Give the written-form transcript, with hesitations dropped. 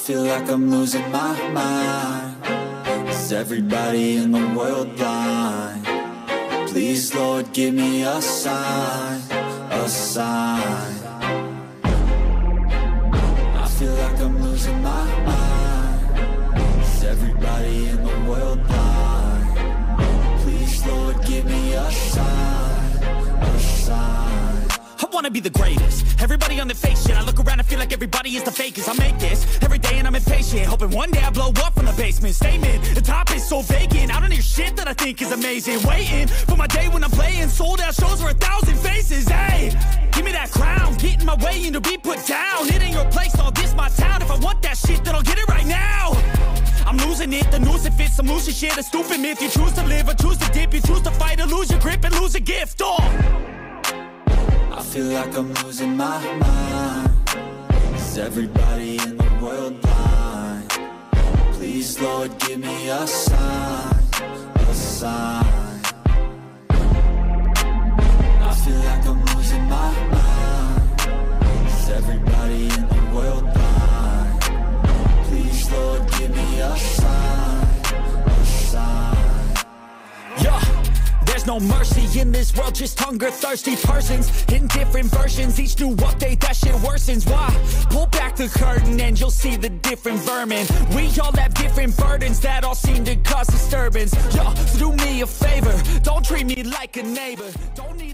feel like I'm losing my mind. Is everybody in the world blind? Please, Lord, give me a sign, a sign. I feel like I'm losing my mind. Is everybody in the world blind? Please, Lord, give me a sign, a sign. I wanna be the greatest. Everybody on the fake shit. I look around and feel like everybody is the fakest. I make this every day and I'm impatient, hoping one day I blow up from the basement. Statement, the top is so vacant. I don't hear shit that I think is amazing. Waiting for my day when I'm playing sold out shows for 1,000 faces. Hey, give me that crown, get in my way and to be put down. It ain't your place, all this my town. If I want that shit, then I'll get it right now. I'm losing it, the noose it fits. I'm losing shit, a stupid myth. You choose to live or choose to dip. You choose to fight or lose your grip and lose a gift. I feel like I'm losing my mind. Is everybody in the world blind? Please, Lord, give me a sign, a sign. I feel like I'm losing my mind. Is everybody in the world blind? Please, Lord, give me a sign, a sign. Yeah. There's no mercy in this world, just hunger-thirsty persons in different versions. Each new update, that shit worsens. Why? Pull back the curtain and you'll see the different vermin. We all have different burdens that all seem to cause disturbance. Yo, so do me a favor, don't treat me like a neighbor. Don't need